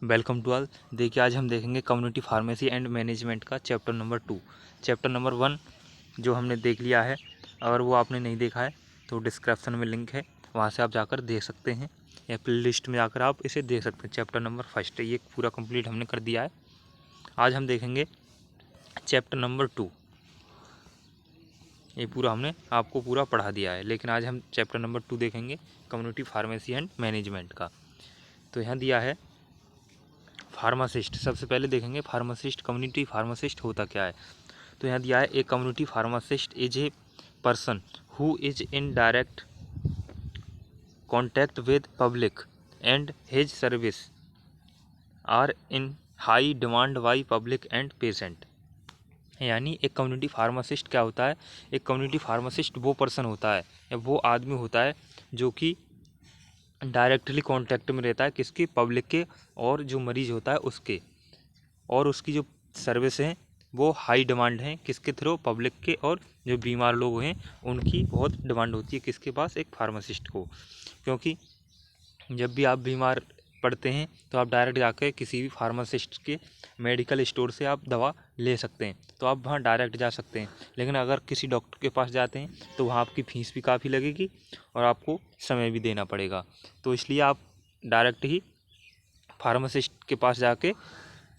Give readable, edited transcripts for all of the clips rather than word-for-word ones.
Welcome to all. देखिए, आज हम देखेंगे कम्युनिटी फार्मेसी एंड मैनेजमेंट का चैप्टर नंबर 2। चैप्टर नंबर 1 जो हमने देख लिया है, अगर वो आपने नहीं देखा है तो डिस्क्रिप्शन में लिंक है, वहाँ से आप जाकर देख सकते हैं, या प्ले लिस्ट में जाकर आप इसे देख सकते हैं। चैप्टर नंबर 1 ये पूरा कंप्लीट हमने कर दिया है। आज हम देखेंगे चैप्टर नंबर 2। ये पूरा हमने आपको पूरा पढ़ा दिया है, लेकिन आज हम चैप्टर नंबर 2 देखेंगे कम्युनिटी फार्मेसी एंड मैनेजमेंट का। तो यहाँ दिया है फार्मासिस्ट। सबसे पहले देखेंगे फार्मासिस्ट, कम्युनिटी फार्मासिस्ट होता क्या है। तो यहाँ दिया है a community pharmacist is a person who is in direct contact with public and his service are in high demand by public and patient. यानी एक कम्युनिटी फार्मासिस्ट क्या होता है। एक कम्युनिटी फार्मासिस्ट वो पर्सन होता है या वो आदमी होता है जो कि डायरेक्टली कांटेक्ट में रहता है किसके, पब्लिक के, और जो मरीज होता है उसके, और उसकी जो सर्विस हैं वो हाई डिमांड हैं किसके थ्रू, पब्लिक के, और जो बीमार लोग हैं उनकी बहुत डिमांड होती है किसके पास, एक फार्मासिस्ट को। क्योंकि जब भी आप बीमार पड़ते हैं तो आप डायरेक्ट जाकर किसी भी फार्मासिस्ट के मेडिकल स्टोर से आप दवा ले सकते हैं, तो आप वहाँ डायरेक्ट जा सकते हैं। लेकिन अगर किसी डॉक्टर के पास जाते हैं तो वहाँ आपकी फ़ीस भी काफ़ी लगेगी और आपको समय भी देना पड़ेगा। तो इसलिए आप डायरेक्ट ही फार्मासिस्ट के पास जाके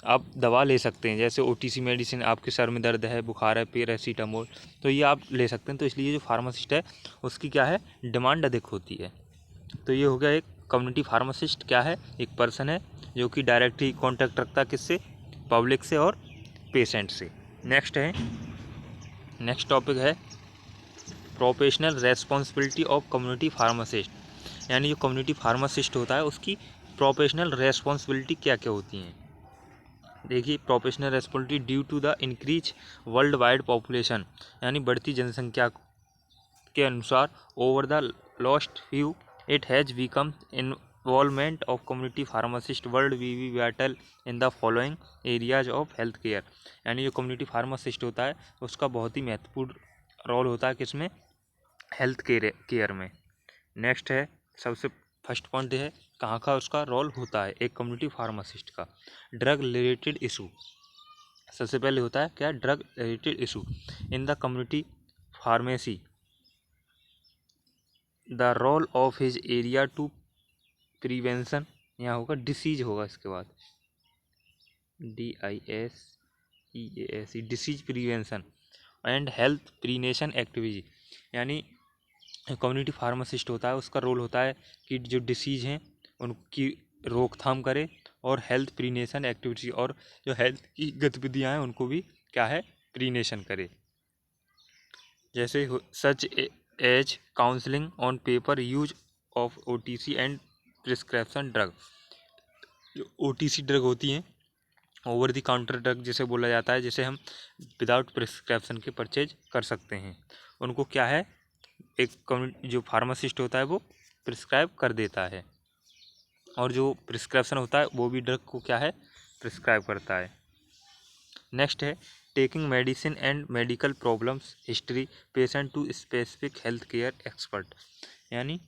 आप दवा ले सकते हैं। जैसे ओटीसी मेडिसिन, आपके सर में दर्द है, बुखार है, पैरासीटामोल, तो ये आप ले सकते हैं। तो इसलिए जो फार्मासिस्ट है उसकी क्या है, डिमांड अधिक होती है। तो ये हो गया एक कम्युनिटी फार्मासिस्ट क्या है, एक पर्सन है जो कि डायरेक्टली कॉन्टैक्ट रखता है किससे, पब्लिक से और पेशेंट से। नेक्स्ट टॉपिक है professional responsibility of community pharmacist. यानी जो कम्युनिटी फार्मासिस्ट होता है उसकी प्रोफेशनल रेस्पॉन्सिबिलिटी क्या क्या होती हैं। देखिए, professional responsibility due to the increase world wide population, यानी बढ़ती जनसंख्या के अनुसार over the last few it has become involvement of community pharmacist world we we vital in the following areas of health care. यानी जो community pharmacist होता है उसका बहुत ही महत्वपूर्ण रोल होता है किसमें, हेल्थ केयर में। नेक्स्ट है, सबसे फर्स्ट पॉइंट है कहाँ का उसका रोल होता है एक कम्युनिटी फार्मासिस्ट का, ड्रग रिलेटेड इशू। सबसे पहले होता है क्या, drug related issue in the community pharmacy. The role of his area to prevention, यहाँ होगा डिसीज, होगा इसके बाद DISEAS, disease prevention and health promotion activity. यानी कम्युनिटी फार्मासिस्ट होता है उसका रोल होता है कि जो डिसीज़ हैं उनकी रोकथाम करे और हेल्थ प्रीनेशन एक्टिविटी, और जो हेल्थ की गतिविधियाँ हैं उनको भी क्या है, प्रीनेशन करे। जैसे such as counselling on paper, use of OTC and prescription drug. जो OTC ड्रग होती हैं, ओवर द काउंटर ड्रग जिसे बोला जाता है, जिसे हम विदाउट प्रिस्क्रिप्शन के परचेज कर सकते हैं, उनको क्या है, एक जो फार्मासिस्ट होता है वो प्रिस्क्राइब कर देता है, और जो प्रिस्क्रिप्शन होता है वो भी ड्रग को क्या है, प्रिस्क्राइब करता है। नेक्स्ट है taking medicine and medical problems history patient to specific health care expert. यानी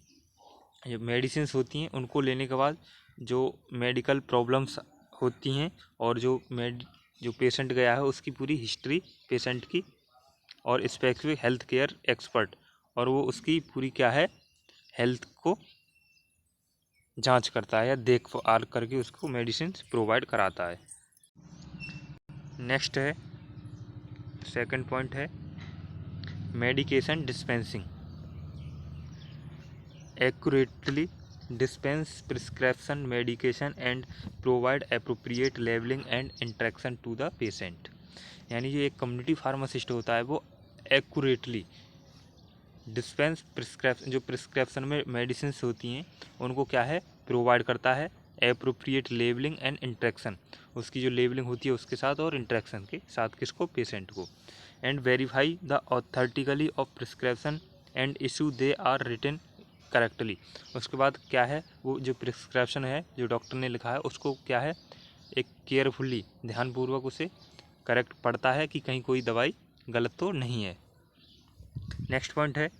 जो मेडिसिन होती हैं उनको लेने के बाद जो मेडिकल प्रॉब्लम्स होती हैं और जो पेशेंट गया है उसकी पूरी हिस्ट्री पेशेंट की, और स्पेसिफिक हेल्थ केयर एक्सपर्ट, और वो उसकी पूरी क्या है, हेल्थ को जांच करता है या देखभाल करके उसको मेडिसिन प्रोवाइड कराता है। नेक्स्ट है, सेकंड पॉइंट है medication dispensing, accurately dispense prescription medication and provide appropriate levelling and interaction to the patient. यानी जो एक कम्युनिटी फार्मासिस्ट होता है वो एक्यूरेटली डिस्पेंस प्रिस्क्रिप्शन, जो प्रिस्क्रिप्शन में मेडिसिन होती हैं उनको क्या है, प्रोवाइड करता है, एप्रोप्रिएट लेबलिंग एंड इंट्रैक्शन, उसकी जो लेबलिंग होती है उसके साथ और इंट्रैक्शन के साथ किसको, पेशेंट को, and verify the authentically of prescription and issue they are written correctly. उसके बाद क्या है, वो जो प्रिस्क्रिप्शन है जो डॉक्टर ने लिखा है उसको क्या है, एक केयरफुली ध्यानपूर्वक उसे करेक्ट पढ़ता है कि कहीं कोई दवाई गलत तो नहीं है। नेक्स्ट पॉइंट है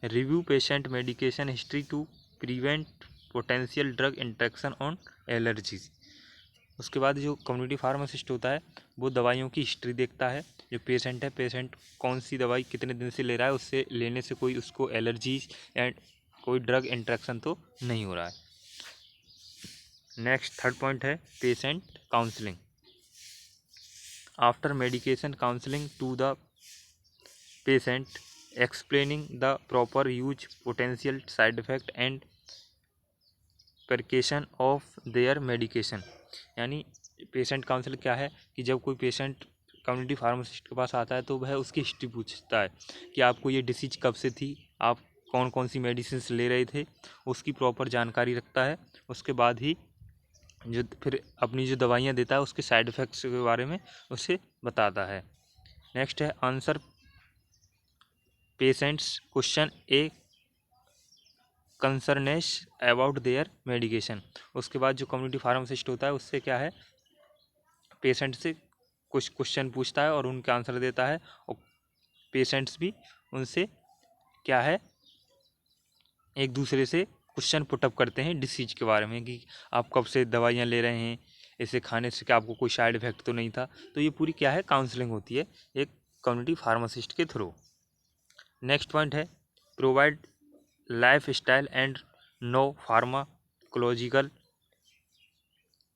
review patient medication history to prevent potential drug interaction on allergies. उसके बाद जो कम्युनिटी फार्मासिस्ट होता है वो दवाइयों की हिस्ट्री देखता है। जो पेशेंट है, पेशेंट कौन सी दवाई कितने दिन से ले रहा है, उससे लेने से कोई उसको एलर्जीज एंड कोई ड्रग इंट्रैक्शन तो नहीं हो रहा है। नेक्स्ट थर्ड पॉइंट है patient counselling. After medication counselling to the patient explaining the proper use, potential side effect and precaution of their medication. यानी पेशेंट काउंसलिंग क्या है कि जब कोई पेशेंट कम्युनिटी फार्मासिस्ट के पास आता है तो वह उसकी हिस्ट्री पूछता है कि आपको ये डिसीज कब से थी, आप कौन कौन सी मेडिसिन ले रहे थे, उसकी प्रॉपर जानकारी रखता है। उसके बाद ही जो फिर अपनी जो दवाइयाँ देता है उसके साइड इफ़ेक्ट्स के बारे में उसे बताता है। नेक्स्ट है answer patients question a concerns about their medication. उसके बाद जो कम्युनिटी फार्मासिस्ट होता है उससे क्या है, पेशेंट से कुछ क्वेश्चन पूछता है और उनके आंसर देता है, और पेशेंट्स भी उनसे क्या है एक दूसरे से क्वेश्चन पुटअप करते हैं डिसीज के बारे में कि आप कब से दवाइयाँ ले रहे हैं, इसे खाने से क्या आपको कोई साइड इफ़ेक्ट तो नहीं था। तो ये पूरी क्या है काउंसलिंग होती है एक कम्युनिटी फार्मासिस्ट के थ्रू। नेक्स्ट पॉइंट है provide life style and no pharmacological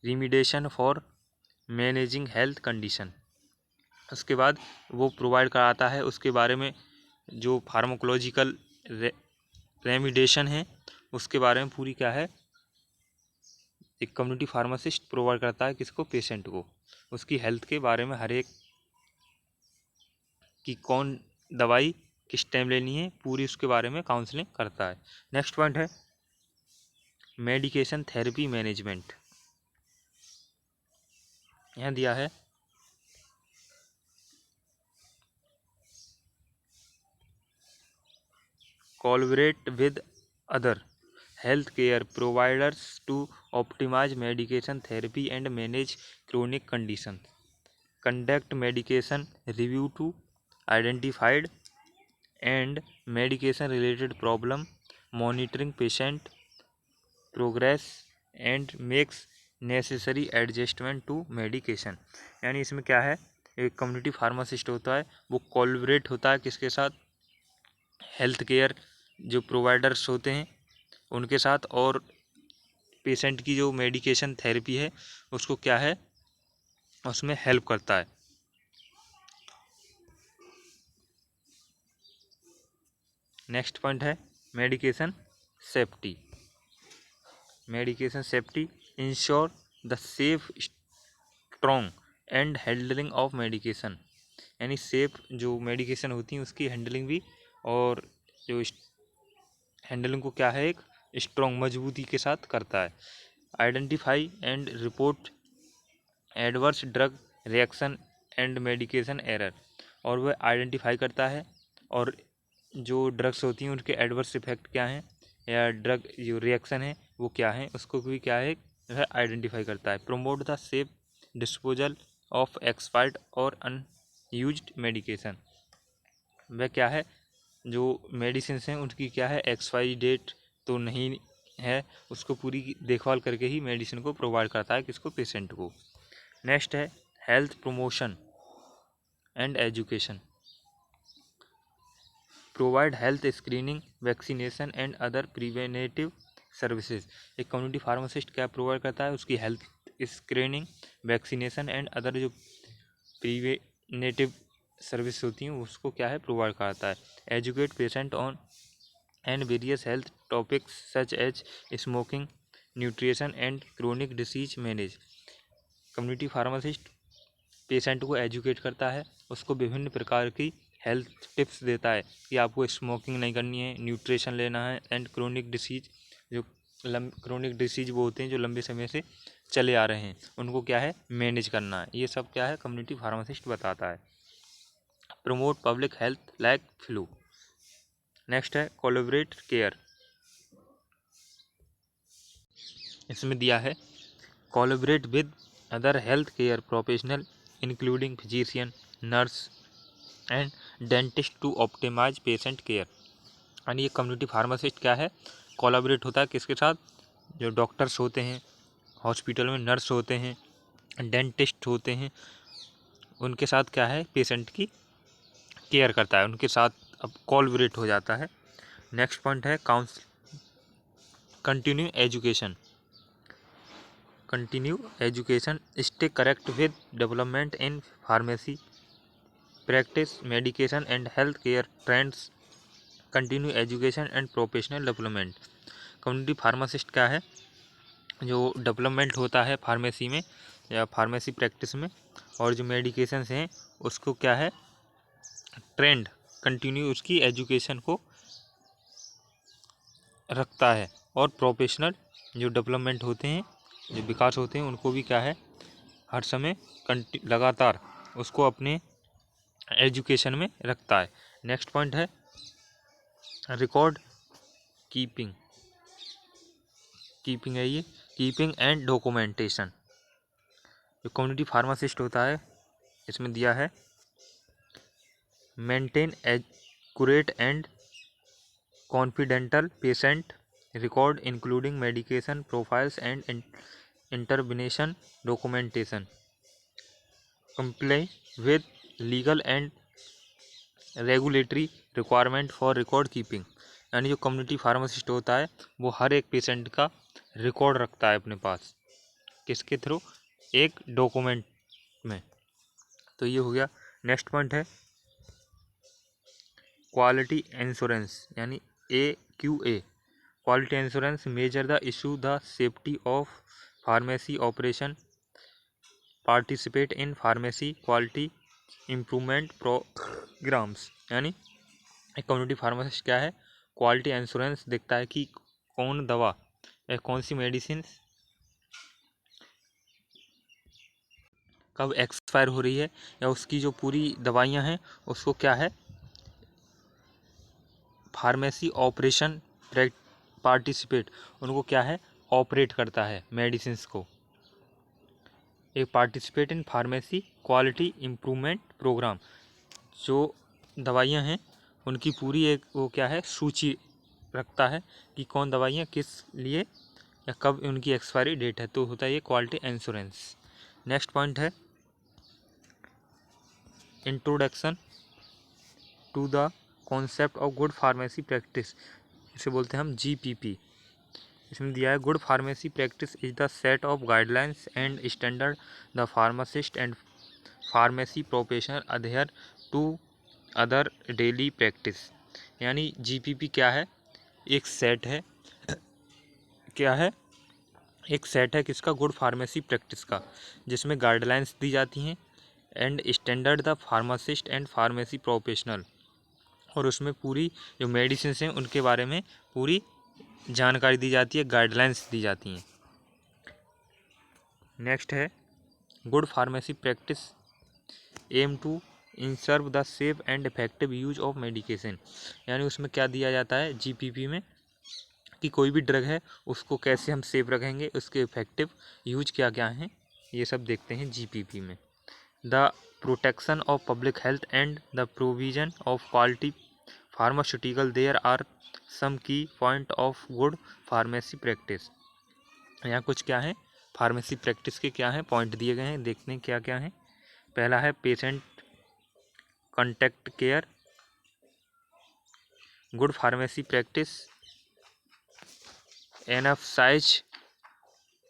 remediation for managing health condition. उसके बाद वो प्रोवाइड कराता है उसके बारे में जो फार्माकोलॉजिकल रेमिडेशन है उसके बारे में पूरी क्या है एक कम्युनिटी फार्मासिस्ट प्रोवाइड करता है किसको, पेशेंट को, उसकी हेल्थ के बारे में हर एक कि कौन दवाई किस टाइम लेनी है पूरी उसके बारे में काउंसलिंग करता है। नेक्स्ट पॉइंट है मेडिकेशन थेरेपी मैनेजमेंट। यहाँ दिया है collaborate with other healthcare providers to optimize medication therapy and manage chronic conditions. Conduct medication review to identified and medication related problem, monitoring patient progress and makes necessary adjustment to medication। यानी इसमें क्या है एक community pharmacist होता है वो collaborate होता है किसके साथ, हेल्थ केयर जो प्रोवाइडर्स होते हैं उनके साथ, और पेशेंट की जो मेडिकेशन थेरेपी है उसको क्या है उसमें हेल्प करता है। नेक्स्ट पॉइंट है medication safety. Medication safety ensure the safe strong and handling of medication. यानी सेफ जो मेडिकेशन होती है उसकी हैंडलिंग भी, और जो हैंडलिंग को क्या है एक स्ट्रॉन्ग मजबूती के साथ करता है। Identify and report adverse drug reaction and medication error. और वह आइडेंटिफाई करता है और जो ड्रग्स होती हैं उनके एडवर्स इफेक्ट क्या हैं या ड्रग जो रिएक्शन है वो क्या है उसको भी क्या है वह आइडेंटिफाई करता है। Promote the safe disposal of expired और अनयूज्ड मेडिकेशन। वह क्या है जो मेडिसिन हैं उनकी क्या है एक्सपायरी डेट तो नहीं है, उसको पूरी देखभाल करके ही मेडिसिन को प्रोवाइड करता है किसको, पेशेंट को। नेक्स्ट है health promotion and education. Provide health screening vaccination and other preventive services. एक कम्युनिटी फार्मासिस्ट क्या प्रोवाइड करता है उसकी health screening vaccination and other जो प्रिवेंटिव सर्विस होती हैं उसको क्या है प्रोवाइड करता है। Educate patient on and various health topics such as smoking, nutrition and chronic disease manage. Community pharmacist patient को एजुकेट करता है, उसको विभिन्न प्रकार की हेल्थ टिप्स देता है कि आपको स्मोकिंग नहीं करनी है, न्यूट्रिशन लेना है एंड क्रोनिक डिसीज जो क्रोनिक डिसीज वो होते हैं जो लंबे समय से चले आ रहे हैं उनको क्या है मैनेज करना है। ये सब क्या है कम्युनिटी फार्मासिस्ट बताता है। Promote public health like flu. Next है कोलैबोरेट केयर। इसमें दिया है collaborate with other health care professional including physician, nurse and dentist to optimise patient care. यानी ये कम्युनिटी फार्मासिस्ट क्या है कोलैबोरेट होता है किसके साथ, जो डॉक्टर्स होते हैं, हॉस्पिटल में नर्स होते हैं, डेंटिस्ट होते हैं, उनके साथ क्या है, पेशेंट की केयर करता है, उनके साथ अब कोलैबोरेट हो जाता है। नेक्स्ट पॉइंट है continue education stay correct with development in pharmacy practice medication and health care trends, continue education and professional development. Community pharmacist क्या है, जो डेवलपमेंट होता है फार्मेसी में या फार्मेसी प्रैक्टिस में, और जो मेडिकेशंस हैं उसको क्या है, ट्रेंड कंटिन्यू उसकी एजुकेशन को रखता है, और प्रोफेशनल जो डेवलपमेंट होते हैं, जो विकास होते हैं, उनको भी क्या है, हर समय लगातार उसको अपने एजुकेशन में रखता है। नेक्स्ट पॉइंट है रिकॉर्ड कीपिंग है ये, कीपिंग एंड डॉक्यूमेंटेशन। जो कम्युनिटी फार्मासिस्ट होता है, इसमें दिया है maintain accurate and confidential patient record including medication profiles and intervention documentation, comply with legal and regulatory requirement for record keeping. यानी जो कम्युनिटी फार्मासिस्ट होता है वो हर एक पेशेंट का रिकॉर्ड रखता है अपने पास, किसके थ्रू, एक डॉक्यूमेंट में। तो ये हो गया। नेक्स्ट पॉइंट है क्वालिटी इंश्योरेंस, यानी AQA। Quality insurance major the issue the safety of pharmacy operation, participate in pharmacy quality improvement programs. यानी एक कम्युनिटी फार्मासिस्ट क्या है, क्वालिटी इंश्योरेंस देखता है कि कौन दवा या कौन सी मेडिसिन कब एक्सपायर हो रही है, या उसकी जो पूरी दवाइयाँ हैं उसको क्या है, फार्मेसी ऑपरेशन पार्टिसिपेट, उनको क्या है, ऑपरेट करता है मेडिसिन्स को। एक participate in pharmacy quality improvement program, जो दवाइयाँ हैं उनकी पूरी एक वो क्या है, सूची रखता है कि कौन दवाइयाँ किस लिए या कब उनकी एक्सपायरी डेट है, तो होता है ये क्वालिटी इंश्योरेंस। नेक्स्ट पॉइंट है introduction to the concept of good pharmacy practice, इसे बोलते हैं हम GPP। इसमें दिया है good pharmacy practice is the set of guidelines and standard the pharmacist and pharmacy professional adhere to other daily practice. यानी GPP क्या है, एक सेट है, क्या है, एक सेट है किसका, गुड फार्मेसी प्रैक्टिस का, जिसमें गाइडलाइंस दी जाती हैं and standard the pharmacist and pharmacy professional, और उसमें पूरी जो मेडिसिन हैं उनके बारे में पूरी जानकारी दी जाती है, गाइडलाइंस दी जाती हैं। नेक्स्ट है good pharmacy practice aim to ensure the safe and effective use of medication. यानी उसमें क्या दिया जाता है GPP में, कि कोई भी ड्रग है उसको कैसे हम सेफ रखेंगे, उसके इफेक्टिव यूज क्या क्या हैं, ये सब देखते हैं GPP में। The protection of public health and the provision of quality pharmaceutical there are some key point of good pharmacy practice. यहाँ कुछ क्या है, फार्मेसी प्रैक्टिस के क्या हैं पॉइंट दिए गए हैं, देखते हैं क्या क्या हैं। पहला है patient contact care, good pharmacy practice emphasize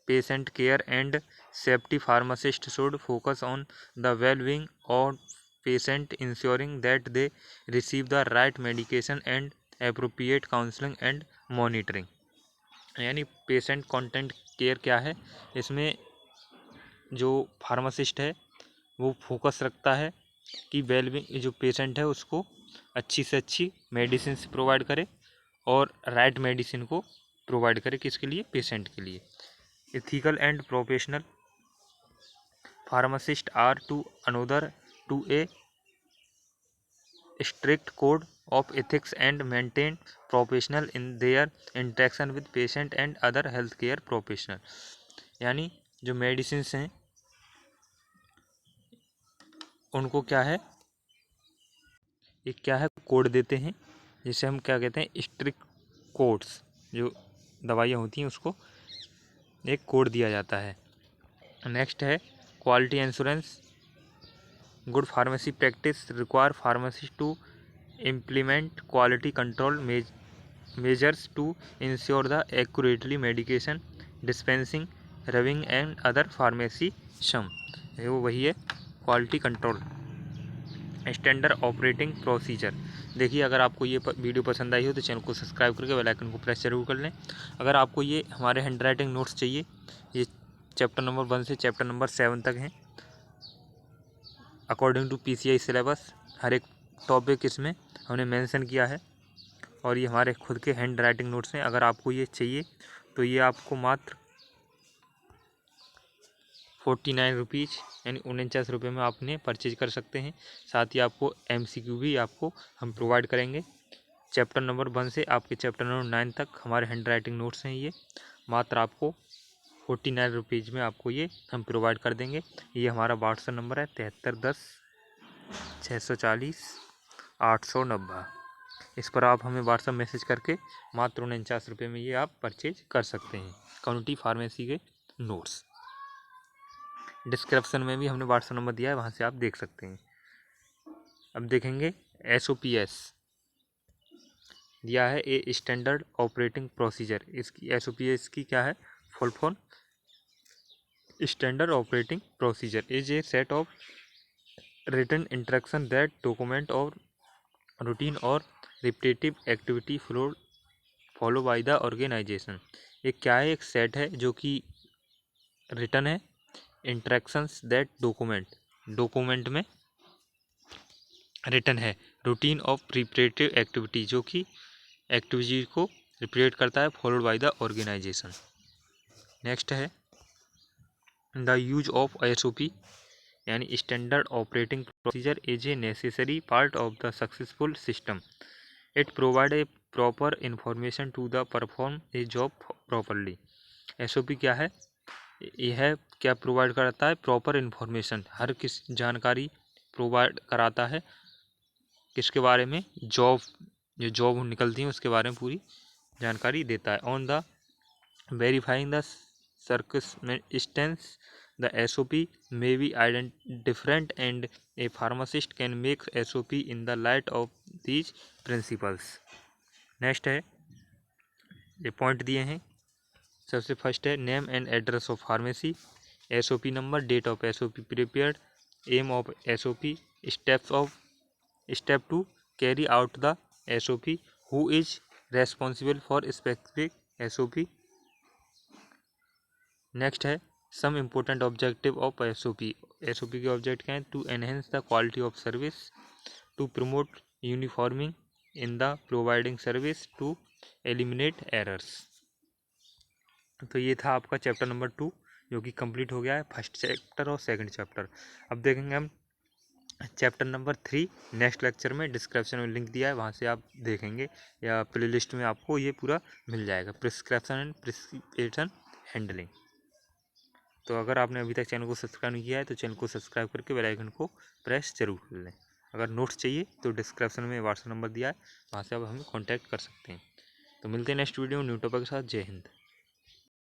patient care and safety. Pharmacist should focus on the well-being of patient, ensuring that they receive the right medication and appropriate counseling and monitoring। यानी patient content care क्या है, इसमें जो pharmacist है वो focus रखता है कि वेलबींग जो पेशेंट है उसको अच्छी से अच्छी मेडिसिन प्रोवाइड करे, और राइट मेडिसिन को प्रोवाइड करे, किसके लिए, पेशेंट के लिए। Ethical and professional pharmacists are to another to a strict code of ethics and maintain professional in their interaction with patient and other healthcare professional। यानी जो मेडिसिन हैं उनको क्या है, एक क्या है, कोड देते हैं, जिसे हम क्या कहते हैं, स्ट्रिक्ट कोड्स, जो दवाइयाँ होती हैं उसको एक कोड दिया जाता है। नेक्स्ट है quality insurance. Good pharmacy practice require pharmacist to implement quality control measures to ensure the accurately medication dispensing, reviewing and other pharmacy sum। वो वही है quality control. Standard operating procedure. देखिए, अगर आपको ये वीडियो पसंद आई हो तो चैनल को सब्सक्राइब करके बेल आइकन को प्रेस जरूर कर लें। अगर आपको ये हमारे हैंड राइटिंग नोट्स चाहिए, ये चैप्टर नंबर 1 से चैप्टर नंबर 7 तक हैं अकॉर्डिंग टू PCI सिलेबस। हर एक टॉपिक इसमें हमने मेंशन किया है और ये हमारे खुद के हैंड राइटिंग नोट्स हैं। अगर आपको ये चाहिए तो ये आपको मात्र 49 रुपीज़ यानी 49 रुपये में आपने परचेज कर सकते हैं। साथ ही आपको MCQ भी आपको हम प्रोवाइड करेंगे। चैप्टर नंबर 1 से आपके चैप्टर नंबर 9 तक हमारे हैंड राइटिंग नोट्स हैं। ये मात्र आपको 49 रुपीज़ में आपको ये हम प्रोवाइड कर देंगे। ये हमारा व्हाट्सएप नंबर है 7310 640 890। इस पर आप हमें व्हाट्सएप मैसेज करके मात्र 49 रुपये में ये आप परचेज कर सकते हैं कम्युनिटी फार्मेसी के नोट्स। डिस्क्रिप्शन में भी हमने व्हाट्सएप नंबर दिया है, वहाँ से आप देख सकते हैं। अब देखेंगे SOPS दिया है, ए स्टैंडर्ड ऑपरेटिंग प्रोसीजर। इसकी SOPS की क्या है full form? Standard operating procedure is a set of written instruction that document और रूटीन और repetitive activity follow by the organization. ये क्या है? एक सेट है जो कि रिटन है, इंस्ट्रक्शंस दैट डॉक्यूमेंट में रिटन है, रूटीन ऑफ रिपीटेटिव एक्टिविटी जो कि एक्टिविटी को रिपीट करता है, followed by the organization. Next है द यूज ऑफ SOP यानी standard operating procedure is a necessary part of the successful system. It provide a proper information to the perform a job properly. SOP क्या है? यह क्या provide कराता है? Proper information, हर किस जानकारी प्रोवाइड कराता है किसके बारे में? जो जॉब निकलती है उसके बारे में पूरी जानकारी देता है। On the verifying the circumstance the SOP may be different and a pharmacist can make SOP in the light of these principles। Next है, ये पॉइंट दिए हैं। सबसे फर्स्ट है name and address of pharmacy, SOP number, date of SOP prepared, aim of SOP, step to carry out the SOP, who is responsible for specific SOP। Next है some important objective of SOP। SOP के object क्या हैं? To enhance the quality of service, to promote uniforming in the providing service, to eliminate errors. तो ये था आपका chapter number 2 जो कि कंप्लीट हो गया है, फर्स्ट चैप्टर और सेकंड चैप्टर। अब देखेंगे हम चैप्टर नंबर 3 नेक्स्ट लेक्चर में। डिस्क्रिप्शन में लिंक दिया है, वहाँ से आप देखेंगे या प्लेलिस्ट में आपको ये पूरा मिल जाएगा, प्रिस्क्रिप्शन एंड प्रिस्क्रिप्शन हैंडलिंग। तो अगर आपने अभी तक चैनल को सब्सक्राइब नहीं किया है तो चैनल को सब्सक्राइब करके बेल आइकन को प्रेस जरूर कर लें। अगर नोट्स चाहिए तो डिस्क्रिप्शन में व्हाट्सएप नंबर दिया है, वहाँ से आप हमें कॉन्टैक्ट कर सकते हैं। तो मिलते हैं नेक्स्ट वीडियो न्यू टॉपिक के साथ। जय हिंद।